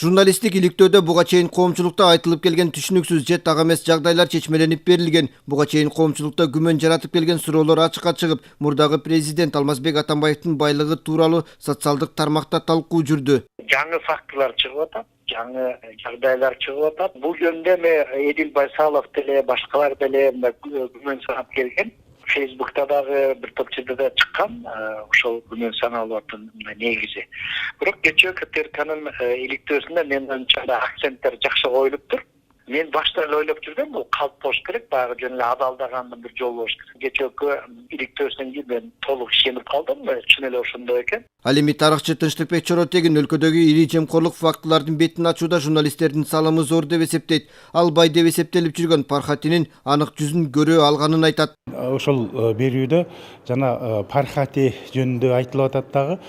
Журналистик иликтөөдө буга чейин коомчулукта айтылып келген түшүнүксүз же так эмес жагдайлар чечмеленип берилген. Буга чейин коомчулукта күмөн жаратып келген суроолор ачыкка чыгып, мурдагы президент Алмазбек Атамбаевдин байлыгы тууралуу социалдык тармакта талкуу жүрдү. Жаңы фактылар чыгып атат, жаңы жагдайлар чыгып атат. Бул жөнүндө Эдил Байсалов деле, башкалар деле күмөн санап келген. Facebook'ta dagы bir topçuda da çıkan ошол күмөн саналатын негизи. Бирок кечээки терканын иликтөөсүндө мен oyunча акценттер жакшы коюлуптур. Мен башта эле ойлоп жүргөм, бул калп болуш керек, баягы жөн эле адалдагандын бир жолу болуш керек. Кечээки иликтөөсүнөн кийин мен толук ишенип калдым, чын эле ошондой экен. Ал эми тарыхчы Тынчтыкбек Чоротегин өлкөдөгү ири жемкорлук фактылардын бетин ачууда журналисттердин салымы зор деп эсептейт. Ал бай деп эсептелип жүргөн Пархатинин анык жүзүн көрө алганын айтат. Ошол берүүдө жана Пархати жөнүндө айтылып атат дагы.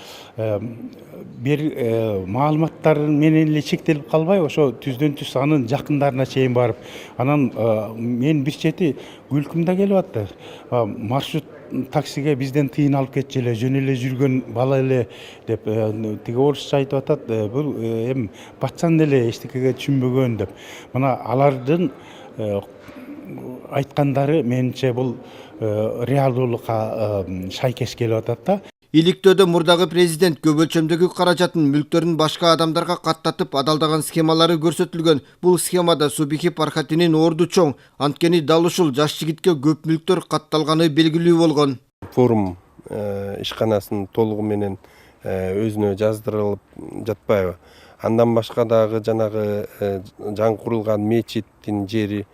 Бир маалыматтар менен эле чектелип калбай, ошо түздөн түз анын жакындарына чейин барып, анан мен бир чети күлкүм да келип атты. Маршрут таксиге бизден тыйын алып кетчү эле, жөн эле жүргөн бала эле деп тиги орусча айтып атат. Бул эми батчан эле эчтекеге түшүнбөгөн деп. Мына алардын айткандары менимче бул реалдуулукка шайкеш келип атат да. Иликтөөдө мурдагы президент көп өлчөмдөгү каражатын мүлктөрүн башка адамдарга каттатып адалдаган схемалары көрсөтүлгөн. Бул схемада Субихи Пархатинин орду чоң, анткени дал ушул жаш жигитке көп мүлктөр катталганы белгилүү болгон. Форум ишканасынын толугу менен өзүнө жаздырылып жатпайбы? Андан башка дагы жанагы жаңы курулган мечиттин жери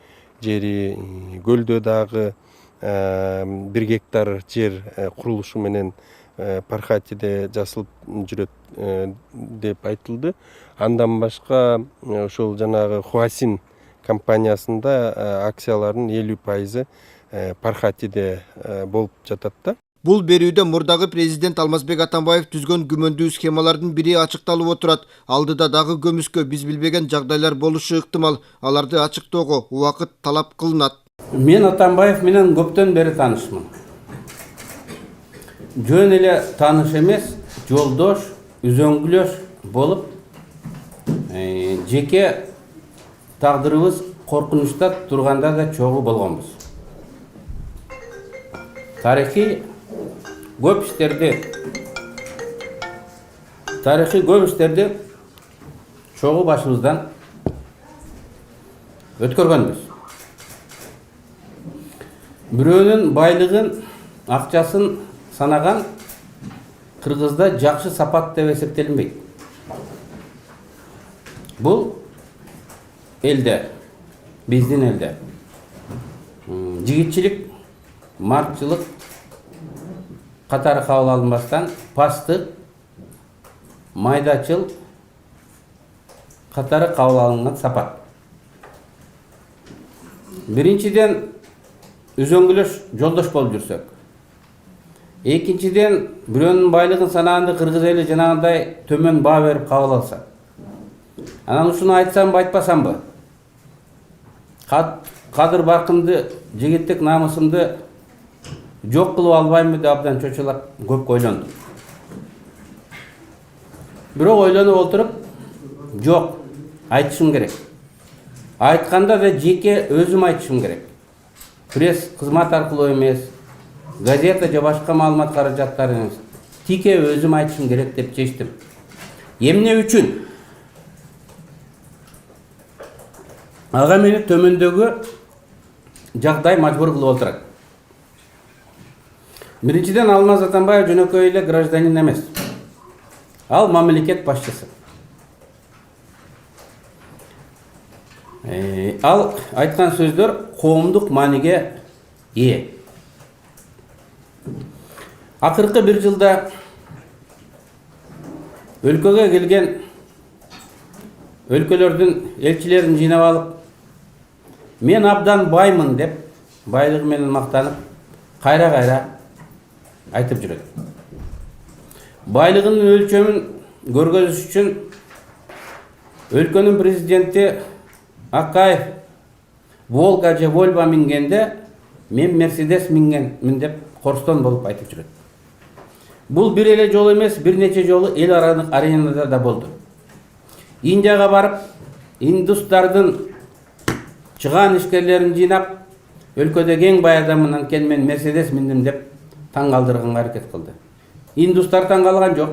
көлдө дагы 1 гектар жер курулушу менен Пархатиде жасылып жүрөт деп айтылды. Андан башка ошол жанагы Хуасин компаниясында акциялардын 50% Пархатиде болуп жатат да. Бул берүүдө мурдагы президент Алмазбек Атамбаев түзгөн күмөндүү схемалардын бири ачыкталып отурат. Алдыда дагы көмүскө биз билбеген жагдайлар болушу ыктымал. Аларды ачыктоого убакыт талап кылынат. Мен Атамбаев менен көптөн бери таанышмын. Жөн эле тааныш эмес, жолдош, үзөңгүлөш болуп, жеке тагдырыбыз коркунучта турганда да чогуу болгонбуз. Тарыхый көп иштерди чогуу башыбыздан өткөргөнбүз. Бирөөнүн байлыгын, акчасын санаган кыргызда жакшы сапат деп эсептелинбейт. Бул элде, биздин элде жигитчилик, маркчылык катары кабыл алынбастан пастык, майдачыл катары кабыл алынган сапат. Биринчиден үзөңгүлөш жолдош болуп жүрсөк. Экинчиден бирөөнүн байлыгын санаганды кыргыз эли жанагындай төмөн баа берип кабыл алса. Анан ушуну айтсамбы, айтпасамбы? Кадыр баркымды, жигиттик намысымды жок кылып албаймбы деп абдан чочулап көп ойлондум. Бирок ойлонуп отуруп, жок, айтышым керек. Айтканда да жеке өзүм айтышым керек. Пресс кызмат аркылуу эмес, газета же башка маалымат каражаттары эмес, тике өзүм айтышым керек деп чечтим. Эмне үчүн? Ага мени төмөндөгү жагдай мажбур кылып отурат. Биринчиден Алмаз Атамбаев жөнөкөй эле гражданин эмес. Ал мамлекет башчысы. Ал айткан сөздөр коомдук мааниге ээ. Акыркы 1 жылда өлкөгө келген өлкөлөрдүн элчилерин жыйнап алып, мен абдан баймын деп, байлыгы менен мактанып, кайра айтып жүрөт. Байлыгынын өлчөмүн көргөзүш үчүн өлкөнүн президенти Акаев Волга же Вольва мингенде, мен Мерседес мингенмин деп корстон болуп айтып жүрөт. Бул бир эле жолу эмес, бир нече жолу эл аралык аренада да болду. Индияга барып, индустардын чыган ишкерлерин жыйнап, өлкөдөгү эң бай адаммын, анткени мен Мерседес миндим деп таң калтырганга аракет кылды. Индустар таң калган жок.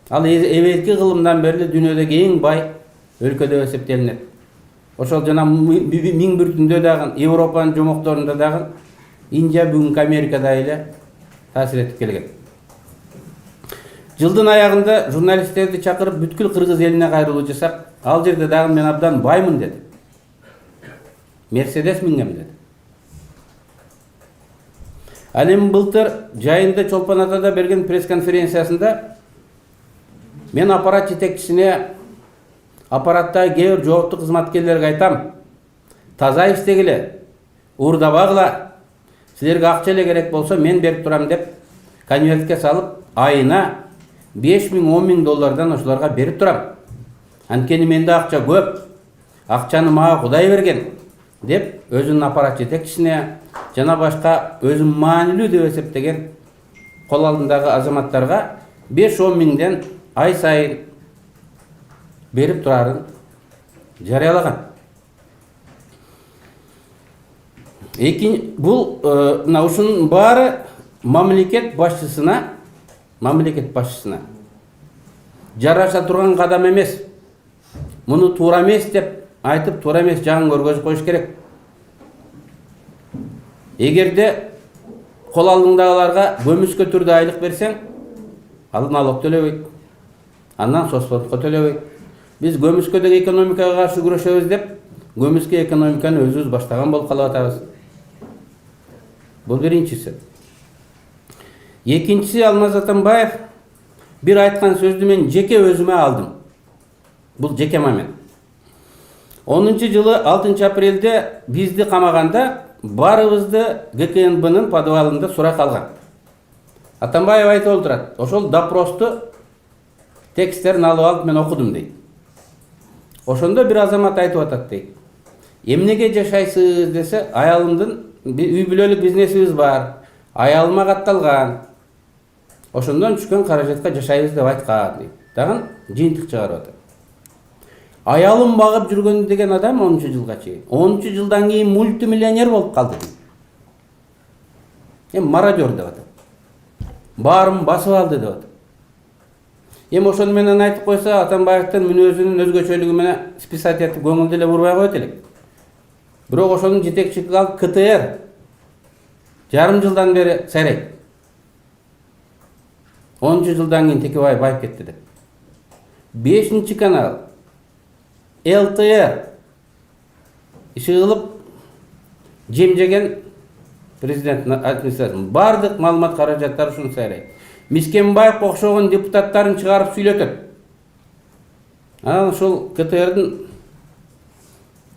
Ал эвелки кылымдан бери дүйнөдөгү эң бай өлкөдө эсептелинет. Ошол жана миң бир түндө дагы Европанын жомокторунда дагы Индия бүгүнкү Америкада эле таасир этип келген. Жылдын аягында журналисттерди чакырып бүткүл кыргыз элине кайрылуу жасак, ал жерде дагы мен абдан баймын деди. Мерседес мингем деди. Ал эми былтыр жайында Чолпон Атада берген пресс-конференциясында мен аппарат жетекчисине, аппараттагы кээ бир жооптуу кызматкерлерге айтам: таза иштегиле, уурдабагыла, силерге акча эле керек болсо мен берип турам деп конвертке салып, айына 5 000, 10 000 доллардан ошолорго берип турам. Анткени менде акча көп, акчаны мага Кудай берген деп өзүнүн аппарат жетекчисине жана башка өзүн маанилүү деп эсептеген кол алдындагы азаматтарга 5-10 миңден ай сайын берип турарын жарыялаган. Бул мына ушунун баары мамлекет башчысына жараша турган кадам эмес. Муну туура эмес деп айтып, туура эмес жагын көргөзүп коюш керек. Эгерде кол алдыңдагыларга көмүскө түрдө айлык берсең, ал налог төлөбөйт. Андан соцфондко төлөбөйт. Биз көмүскөдөгү экономикага каршы күрөшөбүз деп, көмүскө экономиканы өзүбүз баштаган болуп калып атабыз. Бул биринчиси. Экинчиси, Алмаз Атамбаев бир айткан сөздү мен жеке өзүмө алдым. Бул жеке момент. 10 жылы 6 апрелде бизди камаганда барыбызды ГКНБнын подвалында сурак алган. Атамбаев айтып олтурат: ошол допросту тексттерин алып алып мен окудум дейт. Ошондо бир азамат айтып атат дейт: эмнеге жашайсыз десе, аялымдын үй бүлөлүк бизнесибиз бар, аялыма катталган, ошондон түшкөн каражатка жашайбыз деп айткан дейт. Дагы жыйынтык чыгарып атат. Аялым багып жүргөн деген адам 10 жылга чейин, 10 жылдан кийин мультимиллионер болуп калды дейт. Мародер деп атат. Баарым басып алды деп атат. Ошону менен айтып койсо, Атамбаевдин мүнөзүнүн өзгөчөлүгү менен списать этип көңүл деле бурбай коет элек. Бирок ошонун жетекчилик алып КТР жарым жылдан бери сайрайт. 10 жылдан кийин Текебаев байып кетти деп. 5-канал, ЛТР иши кылып жемжеген президенттин администрациясы. Бардык маалымат каражаттары ушуну сайрайт. Мискенбаев окшогон депутаттарын чыгарып сүйлөтөт. Анан ошол КТРдин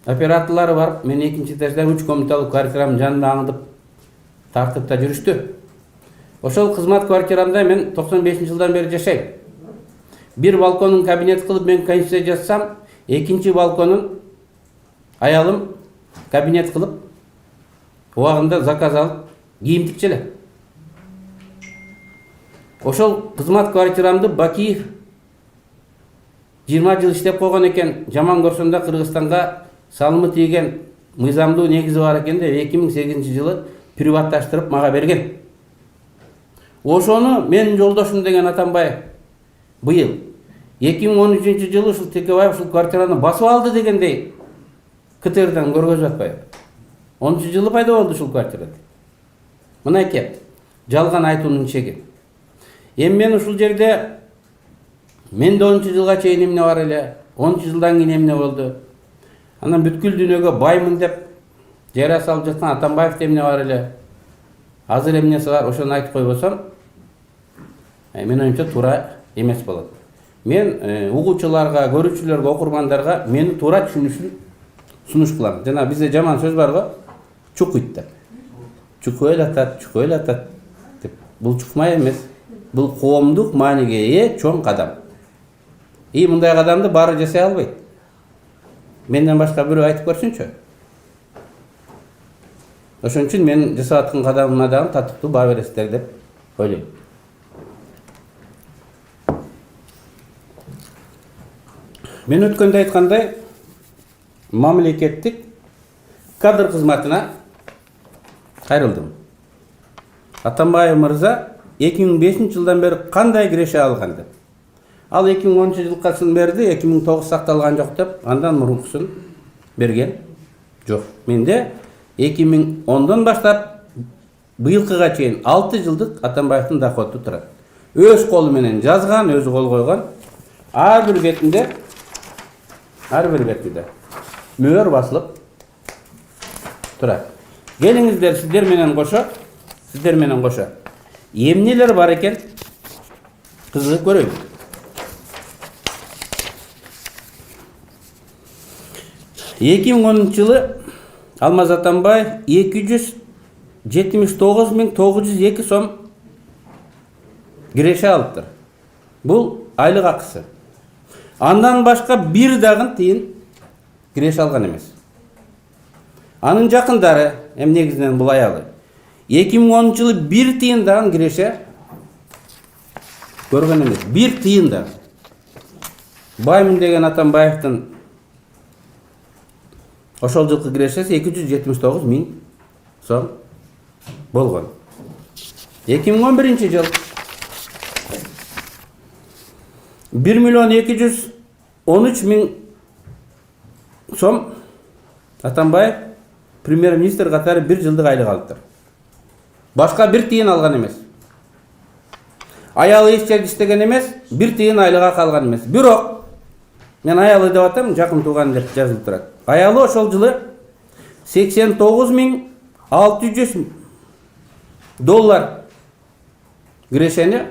операторлору барып, мен 2-этажда 3 комнаталык квартирамдын жанында аңдып тартыпта жүрүштү. Ошол кызмат квартирамда мен 95 жылдан бери жашайм. Бир балконун кабинет кылып мен конституция жазсам, экинчи балконун аялым кабинет кылып, убагында заказ алып кийим тикчеле. Ошол кызмат квартирамды Бакиев 20 жыл иштеп койгон экен. Жаман көрсөндө Кыргызстанга салымы тийген мыйзамдуу негизи бар экен деп 2008 жылы приватташтырып мага берген. Ошону менин жолдошум деген Атамбаев быйыл 2013 жылы ушул Текебаев ушул квартираны басып алды дегендей КТРдан көргөзүп атпайбы? 10 жылы пайда болду ушул квартира. Мынакей жалган айтуунун чеги. Эми мен ушул жерде менде 10 жылга чейин эмне бар эле, 10 жылдан кийин эмне болду? Анан бүткүл дүйнөгө баймын деп жарыя салып жаткан Атамбаевде эмне бар эле? Азыр эмнеси бар? Ошону айтып койбосом, мен оюмча туура эмес болот. Мен угуучуларга, көрүүчүлөргө, окурмандарга мени туура түшүнүшүн сунуш кылам. Жана бизде жаман сөз бар го, чукуйт деп. Чукуйлатат деп. Бул чукмай эмес. Бул коомдук мааниге ээ чоң кадам. Мындай кадамды баары жасай албайт. Менден башка бирөө айтып көрсүнчү. Ошон үчүн мен жасап аткан кадамыма дагы татыктуу баа бересиздер деп ойлойм. Мен өткенде айткандай, мамлекеттик кадр кызматына кайрылдым. Атамбаев мырза 2005 жылдан бeri кандай киреше алган деп. Ал 2010 жылкасын берди, 2009 сакталган жок деп, андан мурункусын берген жок. Менде 2010-дан баштап быйылкыга чейин 6 жылдык Атамбаевдин доходу турат. Өз колу менен жазган, өзү кол койгон. Ар бир бетинде мөөр басылып турат. Келиңиздер сиздер менен кошо. Эмнелер бар экен? Кызыгып көрөйүн. Эки миң 10 жылы Алмаз Атамбаев 279.902 сом киреше алыптыр. Бул айлык акысы. Андан башка бир дагы тыйын киреше алган эмес. Анын жакындары, негизинен бул аялы, 2010 жылы бир тыйын дагы киреше көргөн эмес. Бир тыйын да. Баймын деген Атамбаевдин ошол жылкы кирешеси 279.000 сом болгон. 2011 жыл 1.213.000 сом Атамбаев премьер-министр катары бир жылдык айлык алыптыр. Башка бир тыйын алган эмес. Аялы эч жерде иштеген эмес, бир тыйын айлыга калган эмес. Бирок мен аялы деп атам, жакын тууган деп жазылып турат. Аялы ошол жылы $89.600 кирешени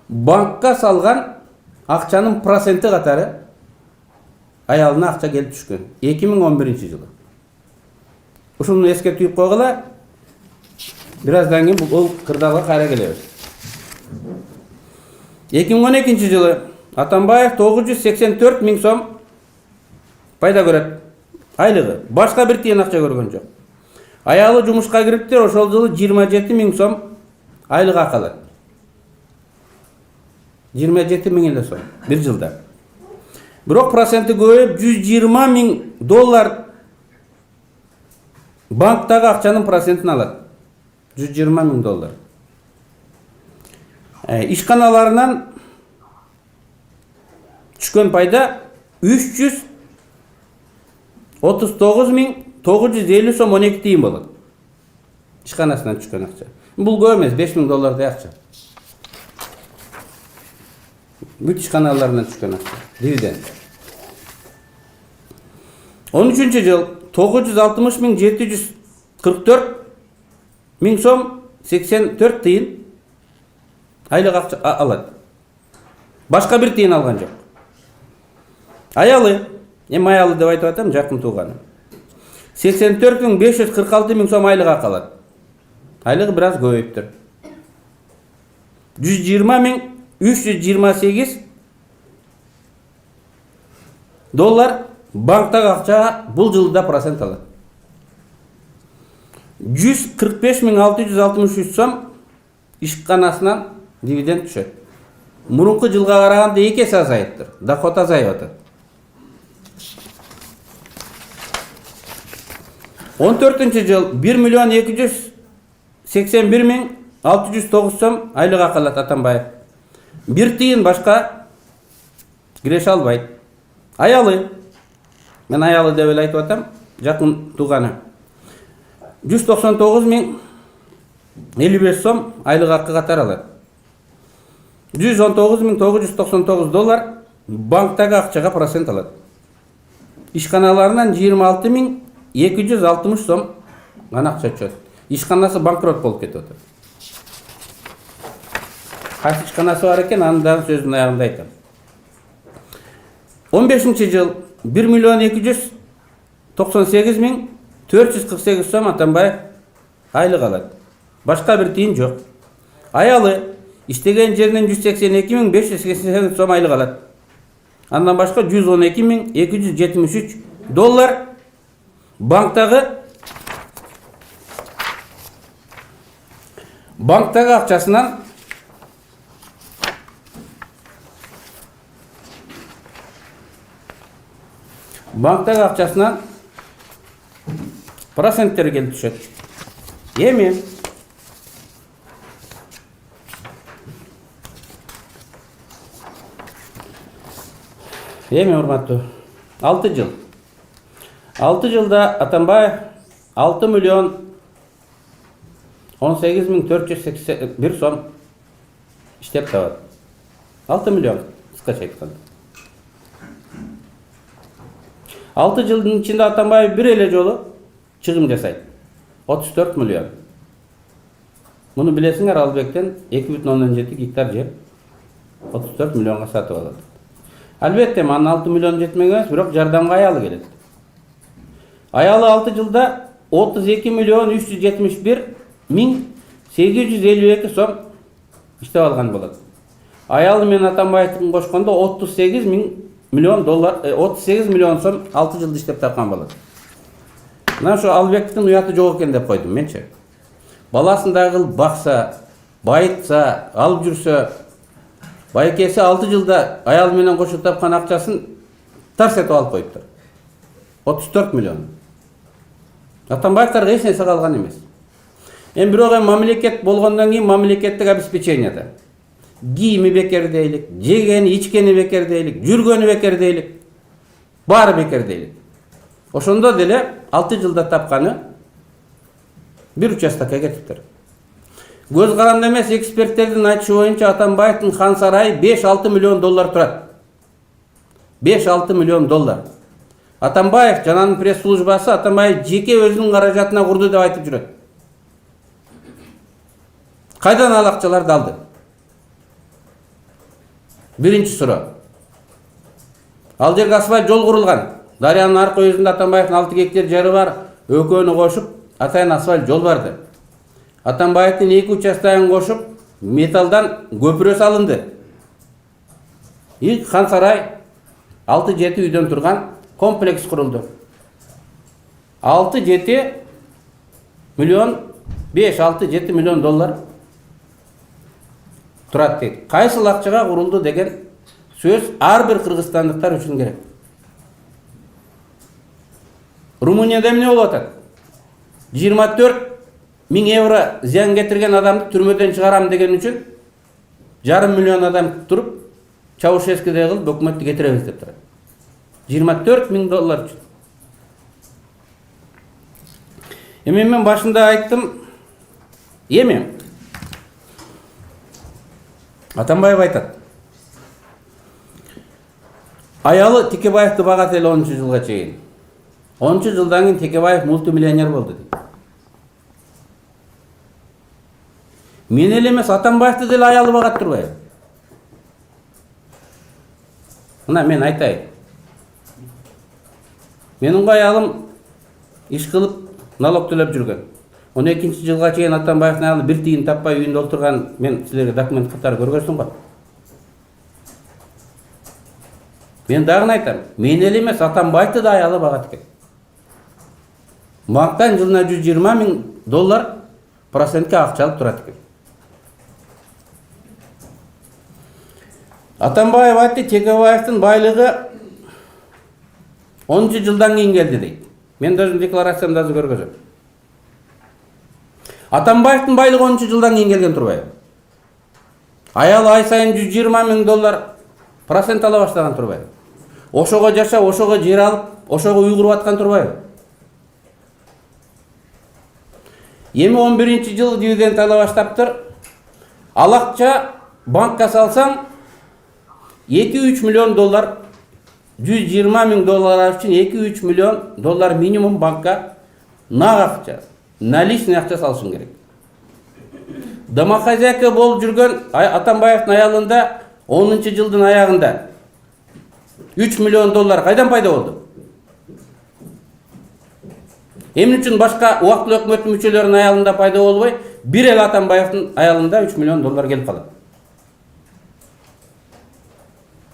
банкка салган акчанын проценти катары аялына акча келип түшкөн. 2011 жылы. Ушуну эскертип койгула. Бираздан кийин бул кырдаалга кайра келебиз. 2012 жылы Атамбаев 984.000 сом пайда көрөт. Айлыгы. Башка бир тыйын акча көргөн жок. Аялы жумушка кириптир, ошол жылы 27.000 сом айлыга калат. 27.000 сом бир жылда. Бирок проценти көбөйүп $120.000 банктагы акчанын процентин алат. $120.000. Ишканаларынан түшкөн пайда 339.950 сом 12 тыйын болот. Ишканасынан түшкөн акча. Бул көп эмес, $5.000 акча. Бүт ишканаларынан түшкөн акча. Дивиденд. 13 жыл 960.744 сом 84 тыйын айлык акча алат. Башка бир тыйын алган жок. Аялы, аялы деп айтып атам, жакын тууганы. 84.546 сом айлыга калат. Айлыгы бираз көбөйүптүр. $120.328 банктагы акчага бул жылда процент алат. 145.663 сом ишканасынан дивиденд түшөт. Мурунку жылга караганда 2 эсе азайыптыр. Доход азайып атат. 14 жыл 1.281.609 сом айлыга калат Атамбаев. Бир тыйын башка киреше албайт. Аялы, мен аялы деп эле айтып атам, жакын тууганы. 199.055 сом айлык акы катары алат. $119.999 банктагы акчага процент алат. Ишканаларынан 26.260 сом гана акча түшөт. Ишканасы банкрот болуп кетип атат. Кайсы ишканасы бар экен, анын дагы сөзүн аягында айтам. 15 жыл 1.298.448 сом Атамбаев айлык алат. Башка бир тыйын жок. Аялы иштеген жеринен 182.588 сом айлык алат. Андан башка $112.273 банктагы акчасынан банктагы акчасынан проценттер келип түшөт. Эми урматтуу 6 жыл. 6 жылда Атамбаев 6 миллион 18.481 сом иштеп табат. 6 миллион кыскача айтканда. 6 жылдын ичинде Атамбаев бир эле жолу чыгым жасайт. 34 миллион. Муну билесиңер, Албектен 2,7 гектар жер 34 миллионга сатып алат. Албетте, анын 6 миллион жетмеген эмес, бирок жардамга аялы келет. Аялы 6 жылда 32 миллион 371 миң 852 сом иштеп алган болот. Аялы менен Атамбаевдин кошкондо 38 миллион сом 6 жылда иштеп тапкан болот. Мына ошо Албектин уяты жок экен деп койдум менчи. Баласын дагы бакса, байытса, алып жүрсө, байкеси 6 жылда аялы менен кошуп тапкан акчасын тарс этип алып коюптур. 34 миллион. Атамбаевтарга эч нерсе калган эмес. Эми бирок мамлекет болгондон кийин мамлекеттик обеспеченияда кийими бекер дейлик, жегени, ичкени бекер дейлик, жүргөнү бекер дейлик, баары бекер дейлик. Ошондо деле 6 жылда тапканы бир участокко кетиптир. Көз каранды эмес, эксперттердин айтышы боюнча Атамбаевдин хан сарайы 5-6 миллион доллар турат. 5-6 миллион доллар. Атамбаев жананын пресс-службасы Атамбаев жеке өзүнүн каражатына курду деп айтып жүрөт. Кайдан ал акчаларды алды? Биринчи суроо. Ал жерге асфальт жол курулган. Дарыянын аркы өзүндө Атамбаевдин 6 гектар жери бар. Экөөнү кошуп, атайын асфальт жол барды. Атамбаевдин 2 участогун кошуп, металдан көпүрө салынды. Хан сарай 6-7 үйдөн турган комплекс курулду. 6-7 миллион 5-6-7 миллион доллар турат дейт. Кайсыл акчага курулду деген сөз ар бир кыргызстандыктар үчүн керек. Румынияда эмне болуп атат? 24 миң евро зыян кетирген адамды түрмөдөн чыгарам деген үчүн 1,5 миллион адам туруп, Чаушескидей кылып өкмөттү кетиребиз деп турат. 24 миң доллар үчүн. Эми мен башында айттым, эми Атамбаев айтат. Аялы Текебаевди багат эле 10 жылга чейин. 10 жылдан кийин Текебаев мультимиллионер болду дейт. Мен эле эмес, Атамбаевди деле аялы багат турбайбы? Мына мен айтайын. Менин аялым иш кылып налог төлөп жүргөн. 12 жылга чейин Атамбаевдин аялы бир тиын таппай үйүндө отурган мен силерге документ катары көргөзсүм го. Мен дагы айтам. Мен эле эмес, Атамбаевди да аялы багат экен. Банктан жылына 120 миң доллар процентке акча алып турат экен. Атамбаев айтты, Текебаевдин байлыгы 10 жылдан кийин келди дейт. Мен өзүм декларациямда көргөзөм. Атамбаевдин байлыгы 10 жылдан кийин келген турбайбы? Аялы ай сайын 120 миң доллар процент ала баштаган турбайбы? Ошого жашап, ошого жер алып, ошого үй куруп аткан турбайбы? Эми 11-жыл дивиденд ала баштаптыр. Ал акча банкка салсаң 2-3 миллион доллар, 120 миң доллар үчүн 2-3 миллион доллар минимум банкка нак акча, наличный акча салышың керек. Домохозяйка болуп жүргөн Атамбаевдин аялында 10-жылдын аягында 3 миллион доллар кайдан пайда болду? Эмне үчүн башка убактылуу өкмөттүн мүчөлөрүнүн аялында пайда болбой, бир эле Атамбаевдин аялында 3 миллион доллар келип калат?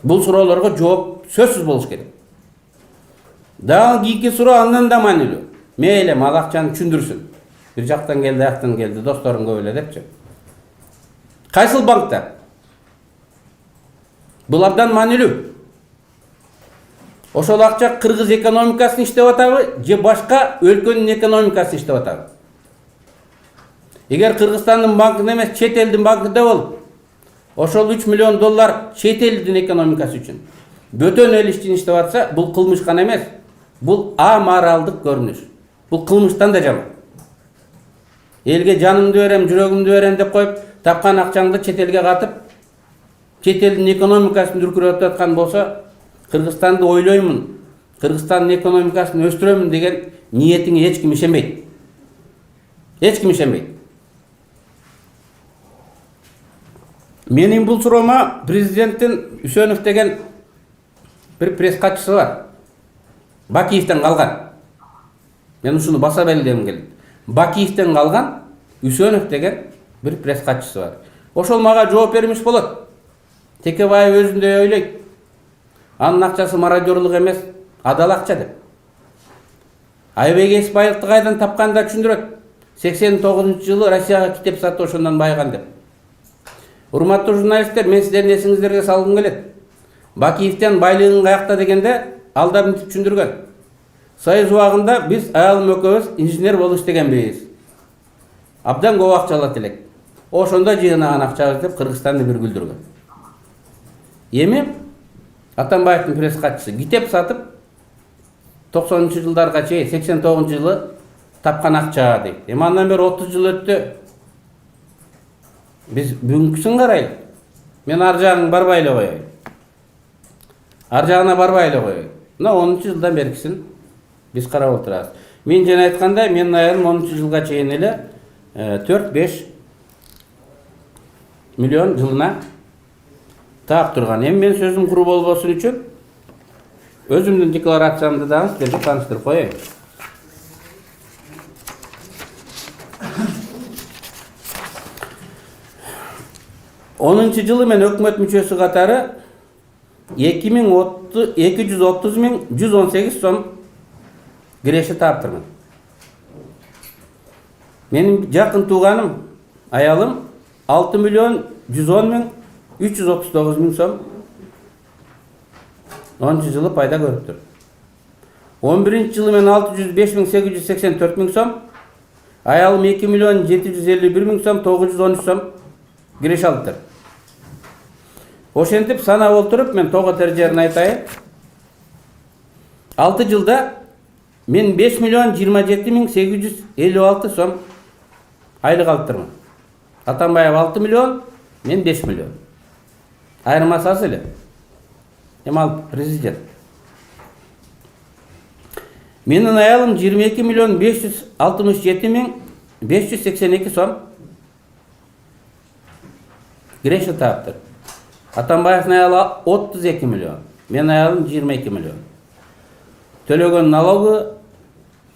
Бул суроолорго жооп сөзсүз болуш керек. Дагы кийинки суроо андан да маанилүү. Мейли ал акчаны түшүндүрсүн. Бир жактан келди, аяктан келди, досторум көп эле депчи. Кайсыл банкта? Бул абдан маанилүү. Ошол акча кыргыз экономикасын иштеп атабы же башка өлкөнүн экономикасын иштеп атабы? Эгер Кыргызстандын банкында эмес, чет элдин банкында болуп, ошол 3 миллион доллар чет элдин экономикасы үчүн бөтөн эл ишин иштеп атса, бул кылмыш гана эмес, бул аморалдык көрүнүш. Бул кылмыштан да жаман. Элге жанымды берем, жүрөгүмдү берем деп коюп, тапкан акчаңды чет элге катып, чет элдин экономикасын дүркүрөтүп аткан болсо, Кыргызстанды ойлоймун, Кыргызстандын экономикасын өстүрөмүн деген ниетиңе эч ким ишенбейт. Эч ким ишенбейт. Менин бул суроома президенттин Үсөнов деген bir пресс катчысы бар. Бакиевден калган. Мен ушуну баса белгилегим келет. Бакиевден калган Үсөнов деген bir пресс катчысы бар. Ошол мага жооп бермеш болот. Текебаев өзүндөй ойлойт. Анын акчасы мародерлук эмес, адал акча деп. Айбек Эспаевди кайдан тапканын да түшүндүрөт. 89-жылы Россияга китеп сатып ошондон байыган деп. Урматтуу журналисттер, мен сиздердин эсиңиздерге салгым келет. Бакиевден байлыгын каякта дегенде алда мынтип түшүндүргөн. Союз убагында биз аялым экөөбүз инженер болуп иштегенбиз. Абдан көп акча алат элек. Ошондо жыйнаган акчабыз деп Кыргызстанды бир күлдүргөн. Эми Атамбаевдин пресс катчысы китеп сатып 90-жылдарга чейин 89-жылы тапкан акча дейт. Эми андан бери 30 жыл өттү. Биз бүгүнкүсүн карайлы. Мен ар жагын барбай эле коеюн. Ар жагына барбай эле коеюн. Мына 10-жылдан беркисин биз карап отурабыз. Мен жана айткандай, менин аялым 10-жылга чейин эле 4-5 миллион жылына таап турган. Эми мен сөзүм куру болбосун үчүн өзүмдүн декларациямды дагы сиздерге тааныштырып коеюн. Жылы мен өкмөт мүчөсү катары 230.118 сом киреше таптырмын. Менин жакын тууганым, аялым 6.110.339 сом 10-жылы пайда көрүптүр. 11-жылы мен 605.884 сом, аялым 2.751.000 сом 913 сом киреше алыптыр. Ошентип санап олтуруп мен тоо тережерин айтайын. 6 жылда мен 5.027.856 сом айлык алыптырмын. Атамбаев 6 миллион, мен 5 миллион. Айырмасы аз эле. Эми ал президент. Менин аялым 22.567.582 сом киреше таптыр. Атамбаевдин аялы 32 миллион, мен аялым 22 миллион. Төлөгөн налогу,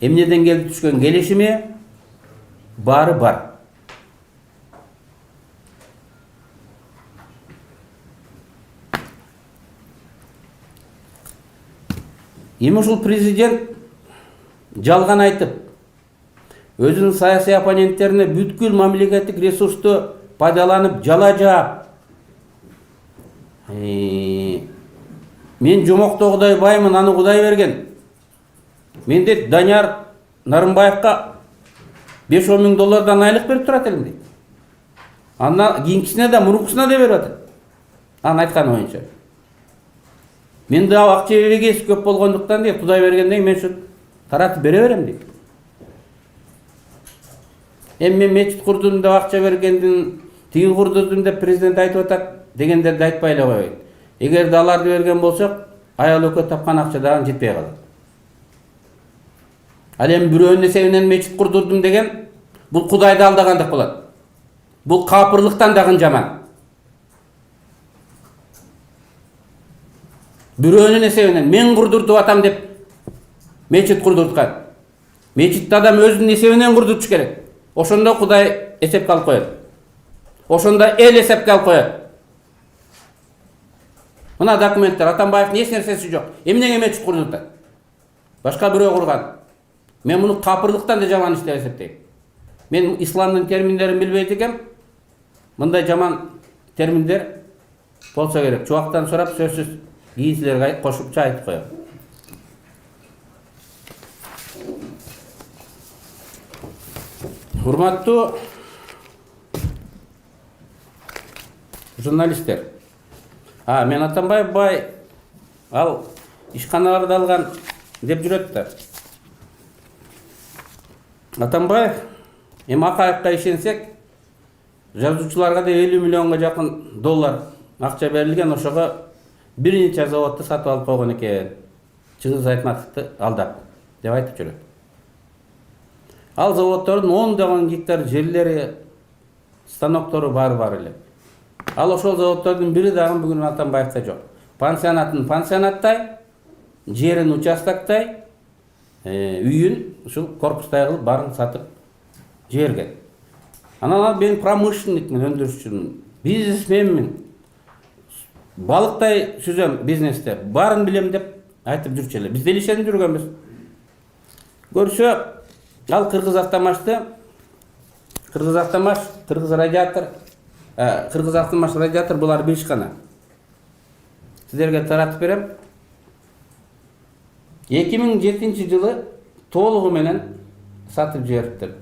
эмнеден келип түшкөн келишими баары бар. Эми ушул президент жалган айтып, өзүнүн саясий оппоненттерине бүткүл мамлекеттик ресурсту пайдаланып жала жаап, мен жомокто Кудай баймын, аны Кудай берген. Менде Данияр Нарымбаевка 5-10 миң доллардан айлык берип турат элем дейт. Андан кийинкисине да, мурункусуна да берип атат. Анын айтканы боюнча. Менде акча бебегеси көп болгондуктан дейт, Кудай бергенден мен ушу таратып бере берем дейт. Эми мен мечит курдум деп акча бергендин, тиги курдум деп президент айтып атат дегендерди айтпай эле коеюн. Эгерде аларды берген болсок, аял экөө тапкан акча дагы жетпей калат. Ал эми бирөөнүн эсебинен мечит курдурдум деген, бул Кудайды алдагандык болот. Бул капырлыктан дагы жаман. Бирөөнүн эсебинен мен курдуртуп атам деп мечит курдурткан. Мечитти адам өзүнүн эсебинен курдуртуш керек. Ошондо Кудай эсепке алып коет. Ошондо эл эсепке алып коет. Мына документтер, Атамбаевдин эч нерсеси жок. Эмнеге мечит курдуртат? Башка бирөө курган. Мен муну капырлыктан да жаман иш деп эсептейм. Мен исламдын терминдерин билбейт экем. Мындай жаман терминдер болсо керек. Чубактан сурап сөзсүз кийин силерге кошупча айтып коем. Урматтуу журналисттер, мен Атамбаев бай ал ишканаларды алган деп жүрөт да. Атамбаев эми Акаевка ишенсек, жазуучуларга да 50 миллионго жакын доллар акча берилген, ошого бир нече заводду сатып алып койгон экен. Чыңгыз Айтматовду алдап деп айтып жүрөт. Ал заводдордун 10 гектар жерлери, станоктору бар эле. Ал ошол заводдордун бири дагы бүгүн Атамбаевда жок. Пансионатын пансионаттай, жерин участоктай, үйүн ушул корпустай кылып барын сатып жиберген. Анан мен промышленникмин, өндүрүшчүмүн, бизнесменмин. Балыктай сүзөм бизнесте, барын билем деп айтып жүрчү эле. Биз деле ишенип жүргөнбүз. Көрсө, ал Кыргыз автомашты, Кыргыз автомаш, Кыргыз радиатор, Кыргыз автомаш радиатор булар бир ишкана. Сиздерге таратып берем. 2007-жылы толугу менен сатып жибериптир.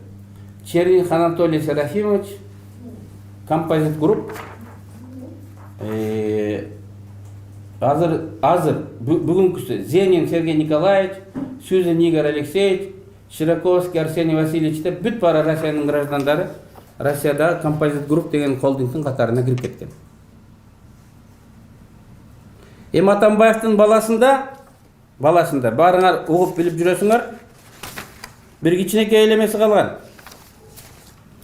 Черних Анатолий Серафимович, композит групп. Азыр бүгүнкүсү Зенин Сергей Николаевич, Сюзин Игорь Алексеевич, Широковский Арсений Васильевич деп бүт бара Россиянын граждандары Россияда композит групп деген холдингдин катарына кирип кеткен. Эми Атамбаевдин баласында барыңар угуп билип жүрөсүңөр, бир кичинекей элемеси калган.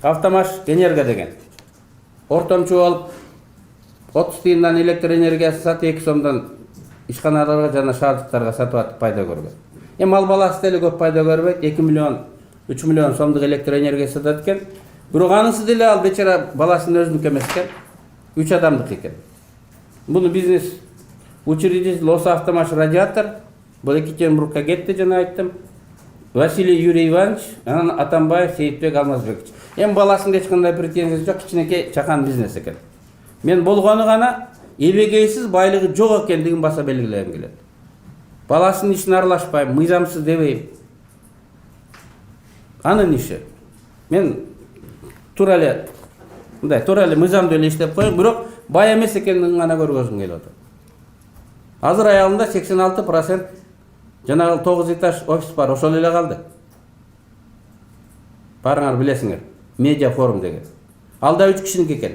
Автомаш Энерго деген. Ортомчу алып 30 тиындан электр энергиясы сатып 2 сомдон ишканаларга жана шаардыктарга сатып атып пайда көргөн. Эми ал баласы деле көп пайда көрбөйт, 2 миллион, 3 миллион сомдук электр энергиясы сатат экен. Бирок анысы деле ал бечара баласынын өзүнүкү эмес экен, 3 адамдык экен. Буну бизнес учредитель Лоса Автомаш радиатор, бул Екатеринбургка кетти, жана айттым. Василий Юрий Иванович, анан Атамбаев Сейитбек Алмазбекович. Эми баласында эч кандай претензиясы жок, кичинекей чакан бизнес экен. Мен болгону гана эбегейсиз байлыгы жок экендигин баса белгилегим келет. Баласынын ишине аралашпайм, мыйзамсыз дебейм. Анын иши. Мен туура эле мыйзамдуу эле иштеп коеюн, бирок бай эмес экендигин гана көргөзүм келип атат. Азыр аялында 86% жанагы 9 этаж офис бар, ошол эле калды. Барыңар билесиңер, медиа форум деген. Алда 3 кишиники экен.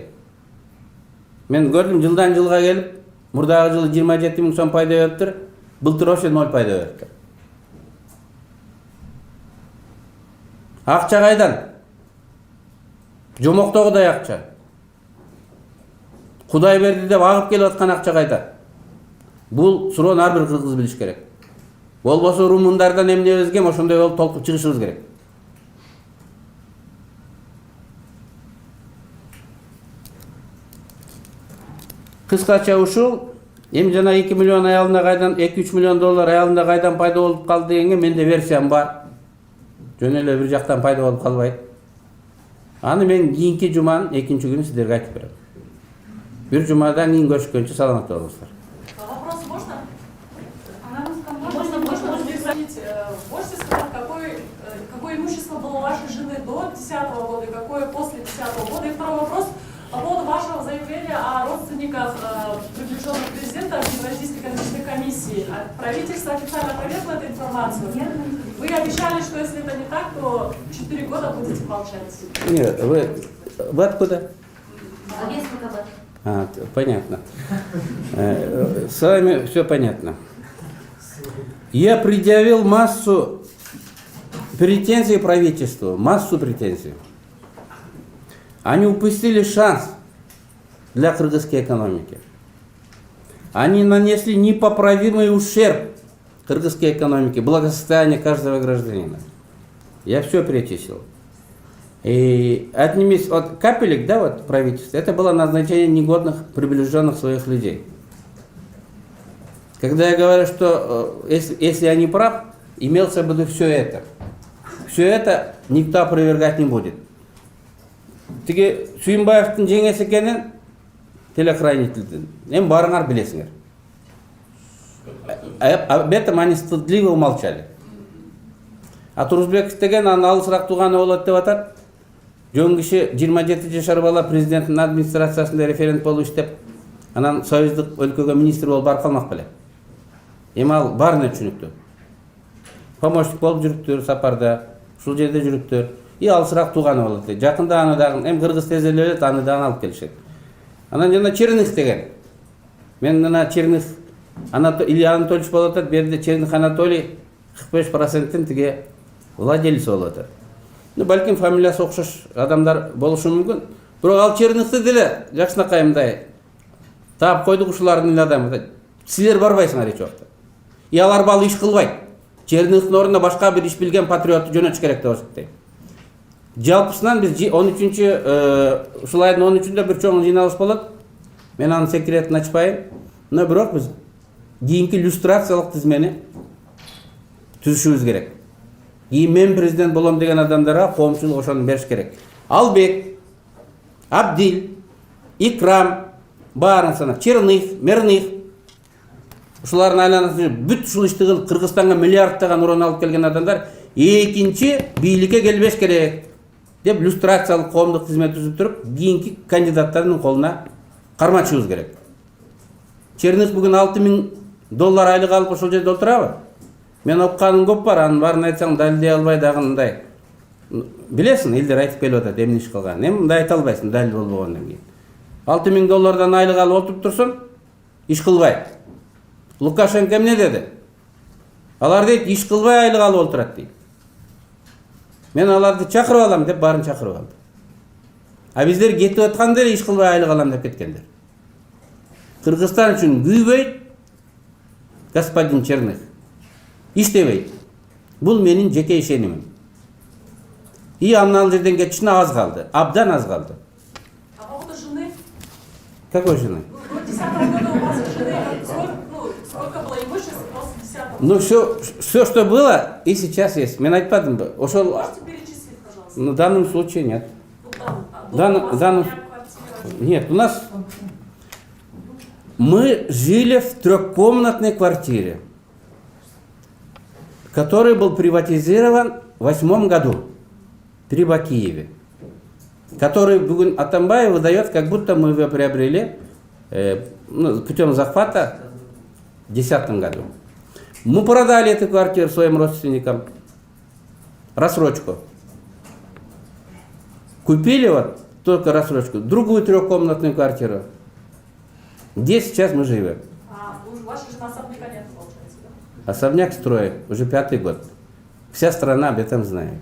Мен көрдүм, жылдан жылга келип, мурдагы жылы 27 000 сом пайда бериптир, былтыр ошо 0 пайда бериптир. Акча кайдан? Жомоктогудай акча. Кудай берди деп агып келип аткан акча кайда? Бул суроону ар бир кыргыз билиш керек. Болбосо румундардан эмнебизге ошондой болуп толкуп чыгышыбыз керек. Кыскача ушул, эми жана 2 миллион аялында кайдан, 2-3 миллион доллар аялында кайдан пайда болуп калды дегенге менде версиям бар. Жөн эле бир жактан пайда болуп калбайт. Аны мен кийинки жуманын 2-нчи күнү сиздерге айтып берем. Бир жумадан кийин көрүшкөнчө саламатта болуңуздар. Вопрос можно? Можете сказать, какое имущество было у вашей жены до 2010 года и какое после 2010 года? И второй вопрос по поводу вашего заявления о родственниках приближенных президента в Евразийской экономической комиссии. Правительство официально опровергло эту информацию. Вы обещали, что если это не так, то 4 года будете молчать. Нет, вы откуда? Понятно. С вами все понятно. Я предъявил массу претензий правительству, массу претензий. Они упустили шанс для кыргызской экономики. Они нанесли непоправимый ущерб кыргызской экономике, благосостоянию каждого гражданина. Я все перечислил. И отнимись от капелек, да, вот правительства, это было назначение негодных, приближенных своих людей. Когда я говорю, что если я не прав, имелся в виду все это. Все это никто опровергать не будет. Тиги Сүйүнбаевдин жеңеси экенин телохранительдин. Эми барыңар билесиңер. Об этом они стыдливо умолчали. А Турузбеков деген анын алысыраак тууганы болот деп атат. жөн киши 27 жашар бала президенттин администрациясында референт болуп иштеп, анан союздук өлкөгө министр болуп барып калмак беле. Эми ал баарына түшүнүктүү. Помощник болуп жүрүптүр сапарда, ушул жерде жүрүптүр. И алысыраак тууганы болот. Жакында аны дагы эми кыргыз тез эле элет, аны дагы алып келишет. Анан жана Черных деген. Мен мына Черных Илья Анатольевич болуп атат, берде Черных Анатолий 45%-тин тиге владелец болуп атат. Балким фамилиясы окшош адамдар болушу мүмкүн. Бирок ал Черныхты деле жакшынакай мындай таап койдук ушулардын эле адамы. Силер барбайсыңар эч убакта. И алар бал иш кылбайт. Черныхтын ордуна башка бир иш билген патриотту жөнөтүш керек деп эсептейм. Жалпысынан биз 13 ушул айдын 13-үндө бир чоң жыйналыш болот. Мен анын секретин ачпайм. Но бирок биз кийинки иллюстрациялык тизмени түзүшүбүз керек. Кийин мен президент болом деген адамдарга коомчулук ошону бериш керек. Албек, Абдил, Икрам, баарын санап, Черных, Мерных. Ушулардын айланасында бүт ушул ишти кылып Кыргызстанга миллиардтаган уран алып келген адамдар экинчи бийликке келбеш керек деп иллюстрациялык коомдук кызмет түзүп туруп, кийинки кандидаттардын колуна кармачыбыз керек. Черных бүгүн $6,000 айлык алып ошол жерде отурабы? Мен окканым көп бар, анын баарын айтсам далилдей албай дагы мындай. Билесиң, элдер айтып келип атат, эмне иш кылган. Эми мындай айта албайсың, далил болбогондон кийин. $6,000 айлык алып отуруп турсун, иш кылбай. Лукашенко эмне деди? Алар дейт, иш кылбай айлык алып отурат дейт. Мен аларды чакырып алам деп баарын чакырып алдым. А биздер кетип атканда эле иш кылбай айлык алам деп кеткендер. Кыргызстан үчүн күйбөйт господин Черных. İştebeyt. Bul menin jeke işenimim. И андан жерден кетишине аз калды. Абдан аз калды. А по поводу жены? Какой жены? Ну, 10-го года у вас жены, сколько было имущества после 10-го? Ну, все, что было, и сейчас есть. Мен айтпадым бы. Ошол... Можете перечислить, пожалуйста? В данном случае нет. Нет, у нас... Мы жили в трехкомнатной квартире, который был приватизирован в 2008 году при Бакиеве, который бүгін Атамбаев выдает, как будто мы его приобрели путем захвата в 2010 году. Мы продали эту квартиру своим родственникам, рассрочку. Купили вот только рассрочку, другую трехкомнатную квартиру, где сейчас мы живем. А ваша жена особняка нет, получается, да? Особняк строит уже 5-й год. Вся страна об этом знает.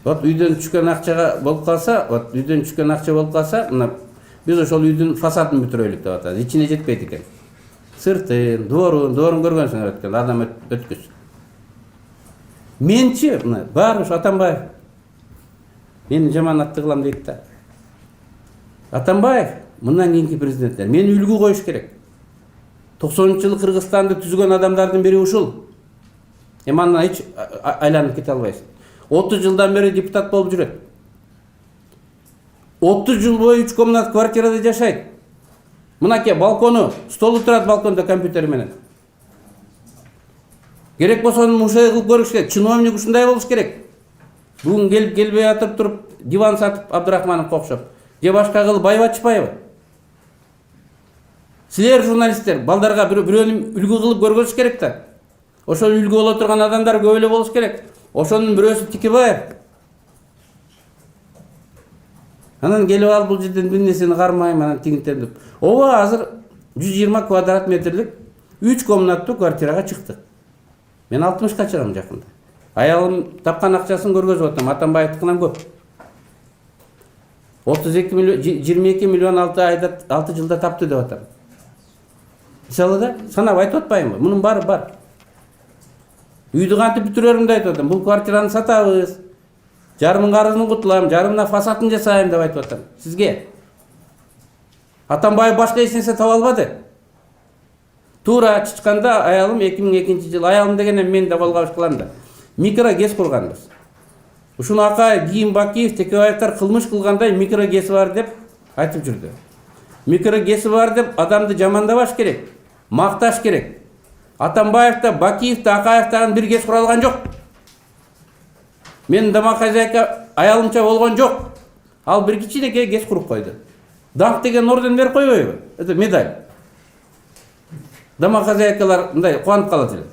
Вот үйден түшкен акчага болуп калса, мына биз ошол үйдүн фасадын бүтүрөлүк деп атат. Ичине жетпейт экен. Сыртын, доорун көргөнсүңөр экен, адам өткүз. Менчи, мына баары ушу Атамбаев. Мени жаманатты кылам дейт да. Атамбаев мындан кийинки президенттер мени үлгү коюш керек. 90-жылы Кыргызстанды түзгөн адамдардын бири ушул. Эми андан эч айланып кете албайсың. 30 жылдан бери депутат болуп жүрөт. 30 жыл бою 3 комнат квартирада жашайт. Мынаке балкону, столу турат балконда компьютер менен. Керек болсо ушундай кылып көрүш керек. Чиновник ушундай болуш керек. Бүгүн келбей атып туруп диван сатып Абдрахмановго окшоп. Же башка кылып байбачпайбы? Силер журналисттер балдарга бирөөнү үлгү кылып көргөзүш керек да. Ошол үлгү боло турган адамдар көп эле болуш керек. Ошонун бирөөсү Тикебаев. Анан келип алып бул жерден бир нерсени кармайм, анан тигинтен деп. Ооба, азыр 120 квадрат метрлик 3 комнаттуу квартирага чыктык. Мен 60ка чыгам жакында. Аялым тапкан акчасын көргөзүп атам, Атамбаевдикинен көп. 22 миллион 6 жылда тапты деп атам. Мисалы да, санап айтып атпаймынбы? Мунун баары бар. Үйдү кантип бүтүрөрүмдү айтып атам. Бул квартираны сатабыз. Жарымын карызын кутулам, жарымына фасадын жасайм деп айтып атам. Сизге Атамбаев башка эч нерсе таба албады. Туура чычканда аялым 2002-жылы, аялым дегенен мен да болгабыш кылам да. Микрогез курганбыз. Ушуну Акаев, Кийим Бакиев, Текебаевдер кылмыш кылгандай микрогези бар деп айтып жүрдү. Микрогези бар деп адамды жамандабаш керек, макташ керек. Атамбаев да, Бакиев да, Акаев дагы бир гез кура алган жок. Менин домохозяйка аялымча болгон жок. Ал бир кичинекей кез куруп койду. Даңк деген орден берип койбойбу? Это медаль. Домохозяйкалар мындай кубанып калат эле.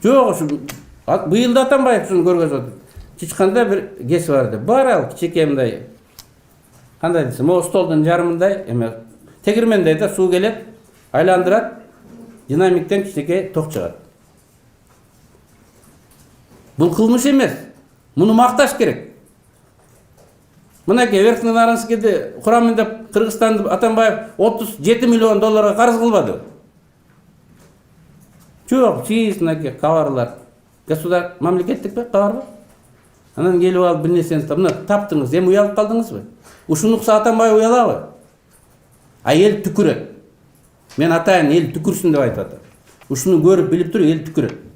Жок, ушу быйыл да Атамбаев ушуну көргөзүп атат. Чычканда бир кеси бар деп. Бар ал кичинекей мындай. Кандай десем, могу столдун жарымындай эме тегирмендей да суу келет, айландырат, динамиктен кичинекей ток чыгат. Бул кылмыш эмес. Муну макташ керек. Мынакей Верхний Нарынскийди курамын деп Кыргызстанды Атамбаев 37 миллион долларга карыз кылбады. Жок, чизнакей кабарлар. Мамлекеттик кабар бар. Анан келип алып бир нерсени мына таптыңыз, эми уялып калдыңызбы? Ушуну укса Атамбаев уялабы? А эл түкүрөт. Мен атайын эл түкүрсүн деп айтып атам. Ушуну көрүп билип туруп эл түкүрөт.